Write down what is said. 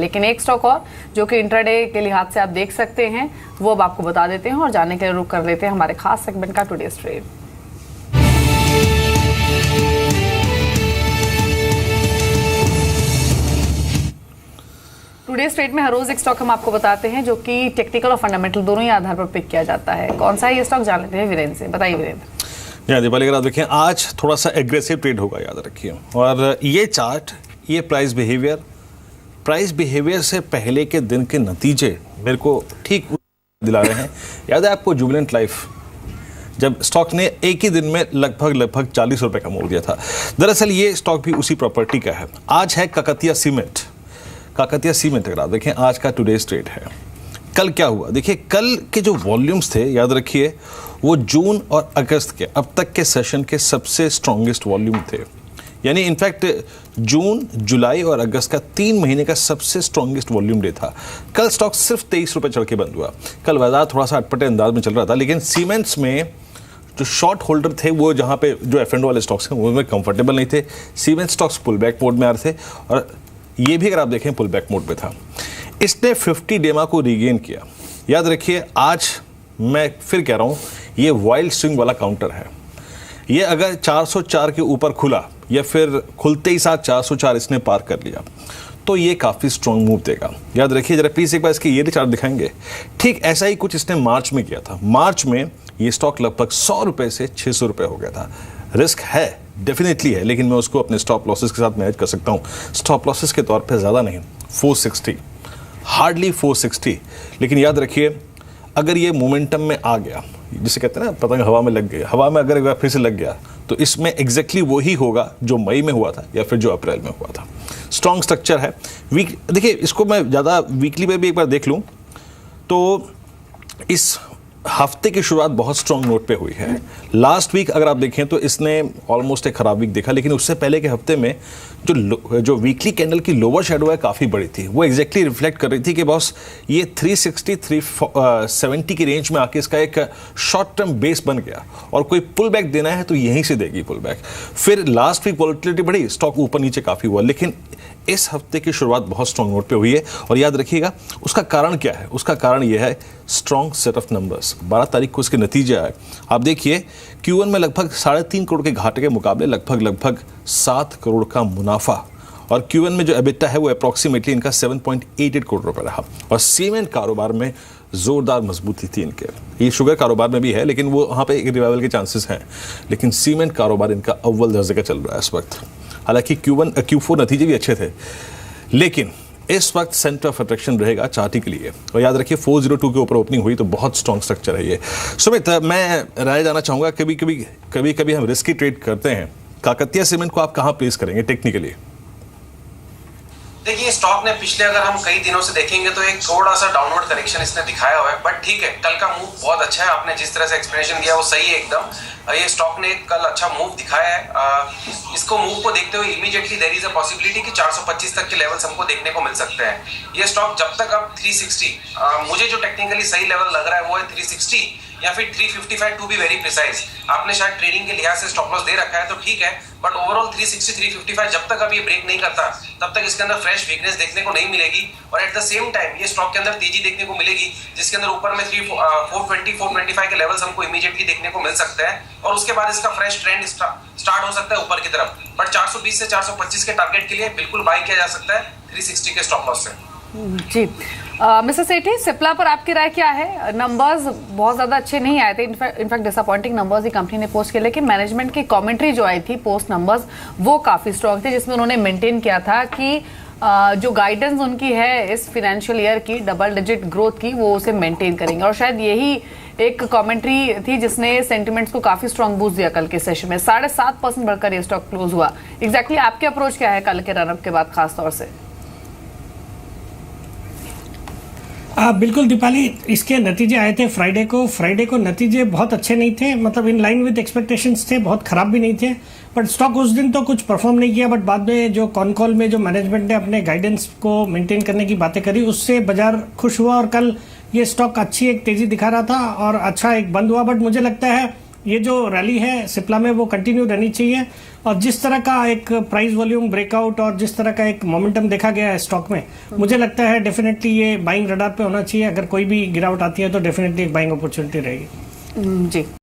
लेकिन एक स्टॉक और जो कि इंट्राडे के लिहाज से आप देख सकते हैं वो अब आपको बता देते हैं और जानने के लिए रुक कर लेते हैं हमारे खास सेगमेंट का टुडेज ट्रेड। टुडेज ट्रेड में हर रोज एक स्टॉक हम आपको बताते हैं जो कि टेक्निकल और फंडामेंटल दोनों ही आधार पर पिक किया जाता है। कौन सा है ये स्टॉक जान लेते हैं वीरेंद्र से। बताइए वीरेंद्र। दीपाली अगर आप देखें आज थोड़ा सा एग्रेसिव ट्रेड होगा, याद रखिए। और ये चार्ट, ये प्राइस बिहेवियर से पहले के दिन के नतीजे मेरे को ठीक दिला रहे हैं। याद है आपको जुबिलेंट लाइफ, जब स्टॉक ने एक ही दिन में लगभग 40 रुपए का मोड़ दिया था। दरअसल ये स्टॉक भी उसी प्रॉपर्टी का है। आज है काकतिया सीमेंट अगर आप देखें आज का टुडेज ट्रेड है। कल क्या हुआ देखिए, कल के जो वॉल्यूम्स थे याद रखिए वो जून और अगस्त के अब तक के सेशन के सबसे स्ट्रॉन्गेस्ट वॉल्यूम थे। यानी इनफैक्ट जून, जुलाई और अगस्त का 3 महीने का सबसे स्ट्रॉन्गेस्ट वॉल्यूम डे था। कल स्टॉक सिर्फ 23 रुपए चढ़ के बंद हुआ। कल बाजार थोड़ा सा अटपटे अंदाज में चल रहा था, लेकिन सीमेंट्स में जो शॉर्ट होल्डर थे वो जहाँ पे जो F&O वाले स्टॉक्स हैं वो में कंफर्टेबल नहीं थे। Cement stocks pull back mode में आ रहे थे और ये भी अगर आप देखें पुल बैक मोड पे था। इसने 50 डेमा को रीगेन किया। याद रखिए आज मैं फिर कह रहा हूँ ये वाइल्ड स्विंग वाला काउंटर है। ये अगर 404 के ऊपर खुला या फिर खुलते ही साथ 404 इसने पार कर लिया तो ये काफ़ी स्ट्रॉन्ग मूव देगा। याद रखिए जरा प्लीज़ एक बार इसके ये चार्ट दिखाएंगे। ठीक ऐसा ही कुछ इसने मार्च में किया था। मार्च में ये स्टॉक लगभग 100 रुपये से 600 रुपये हो गया था। रिस्क है, डेफिनेटली है, लेकिन मैं उसको अपने स्टॉप लॉसेस के साथ मैनेज कर सकता हूँ। स्टॉप लॉसेस के तौर पे ज़्यादा नहीं, 460, हार्डली 460। लेकिन याद रखिए अगर ये मोमेंटम में आ गया, जिसे कहते हैं ना पतंग हवा में लग गया, हवा में अगर एक बार फिर से लग गया तो इसमें एग्जैक्टली वही होगा जो मई में हुआ था या फिर जो अप्रैल में हुआ था। स्ट्रॉन्ग स्ट्रक्चर है। वीक देखिए इसको मैं ज़्यादा वीकली पे भी एक बार देख लूँ तो इस हफ्ते की शुरुआत बहुत स्ट्रॉन्ग नोट पे हुई है। लास्ट वीक अगर आप देखें तो इसने ऑलमोस्ट एक खराब वीक देखा, लेकिन उससे पहले के हफ्ते में जो वीकली कैंडल की लोअर शेडो है काफ़ी बड़ी थी। वो एग्जैक्टली रिफ्लेक्ट कर रही थी कि बॉस ये 360 370 की रेंज में आके इसका एक शॉर्ट टर्म बेस बन गया और कोई पुल बैक देना है तो यहीं से देगी पुल बैक। फिर लास्ट वीक वॉलेटिलिटी बढ़ी, स्टॉक ऊपर नीचे काफ़ी हुआ, लेकिन इस हफ्ते की शुरुआत बहुत स्ट्रॉन्ग नोट पे हुई है। और याद रखिएगा उसका कारण क्या है, उसका कारण यह है स्ट्रॉन्ग सेट ऑफ नंबर्स। 12 तारीख को इसके नतीजे आए। आप देखिए Q1 में लगभग 3.5 करोड़ के घाटे के मुकाबले लगभग 7 करोड़ का मुनाफा, और Q1 में जो एबिटा है वो अप्रॉक्सीमेटली इनका 7.88 करोड़ रुपए रहा। और सीमेंट कारोबार में जोरदार मजबूती थी इनके। ये शुगर कारोबार में भी है लेकिन वो वहाँ पे एक रिवाइवल के चांसेस हैं, लेकिन सीमेंट कारोबार इनका अव्वल दर्जे का चल रहा है इस वक्त। हालांकि Q4 नतीजे भी अच्छे थे, लेकिन इस वक्त सेंटर ऑफ अट्रैक्शन रहेगा चार्टी के लिए। और याद रखिए 402 के ऊपर ओपनिंग हुई तो बहुत स्ट्रॉन्ग स्ट्रक्चर है ये। सुमित, मैं राय जाना चाहूँगा, कभी हम रिस्की ट्रेड करते हैं, काकतिया सीमेंट को आप कहाँ प्लेस करेंगे टेक्निकली? देखिए स्टॉक ने पिछले अगर हम कई दिनों से देखेंगे तो एक थोड़ा सा डाउनवर्ड करेक्शन इसने दिखाया हुआ है, बट ठीक है कल का मूव बहुत अच्छा है। आपने जिस तरह से एक्सप्लेनेशन दिया वो सही है एकदम। ये स्टॉक ने कल अच्छा मूव दिखाया है। इसको मूव को देखते हुए immediately there is a possibility कि 425 तक के लेवल्स हमको देखने को मिल सकते हैं। ये स्टॉक जब तक अब 360, मुझे जो टेक्निकली सही लेवल लग रहा है वो है 360 या फिर 355 टू बी वेरी प्रिसाइज। आपने शायद ट्रेडिंग के लिहाज से स्टॉप लॉस दे रखा है तो ठीक है, बट ओवरऑल 360 355 जब तक अब ये ब्रेक नहीं करता तब तक इसके अंदर फ्रेश वीकनेस देखने को नहीं मिलेगी। और एट द सेम टाइम ये स्टॉक के अंदर तेजी देखने को मिलेगी, जिसके अंदर ऊपर में 420 425 के लेवल्स हमको इमीडिएटली देखने को मिल सकते हैं और उसके बाद इसका फ्रेश ट्रेंड स्टार्ट हो सकता है ऊपर की तरफ। बट 420 से 425 के टारगेट के लिए बिल्कुल बाई किया जा सकता है 360 के स्टॉप लॉस से। जी मिस्टर सेठी, सिप्ला पर आपकी राय क्या है? नंबर्स बहुत ज़्यादा अच्छे नहीं आए थे, इनफैक्ट डिसअपॉइंटिंग नंबर्स ही कंपनी ने पोस्ट किए, लेकिन मैनेजमेंट की कमेंट्री जो आई थी पोस्ट नंबर्स वो काफ़ी स्ट्रॉन्ग थे, जिसमें उन्होंने मेंटेन किया था कि जो गाइडेंस उनकी है इस फाइनेंशियल ईयर की डबल डिजिट ग्रोथ की वो उसे मेंटेन करेंगे। और शायद यही एक कमेंट्री थी जिसने सेंटिमेंट्स को काफ़ी स्ट्रॉन्ग बूस्ट दिया कल के सेशन में। 7.5% बढ़कर ये स्टॉक क्लोज हुआ। एग्जैक्टली आपके अप्रोच क्या है कल के रनअप के बाद खास तौर से? बिल्कुल दीपाली, इसके नतीजे आए थे फ्राइडे को नतीजे बहुत अच्छे नहीं थे, मतलब इन लाइन विद एक्सपेक्टेशंस थे, बहुत ख़राब भी नहीं थे। बट स्टॉक उस दिन तो कुछ परफॉर्म नहीं किया, बट बाद में जो कॉन कॉल में जो मैनेजमेंट ने अपने गाइडेंस को मेंटेन करने की बातें करी उससे बाजार खुश हुआ और कल ये स्टॉक अच्छी एक तेज़ी दिखा रहा था और अच्छा एक बंद हुआ। बट मुझे लगता है ये जो रैली है सिप्ला में वो कंटिन्यू रहनी चाहिए, और जिस तरह का एक प्राइस वॉल्यूम ब्रेकआउट और जिस तरह का एक मोमेंटम देखा गया है स्टॉक में, मुझे लगता है डेफिनेटली ये बाइंग रडार पे होना चाहिए। अगर कोई भी गिरावट आती है तो डेफिनेटली एक बाइंग अपॉर्चुनिटी रहेगी। जी।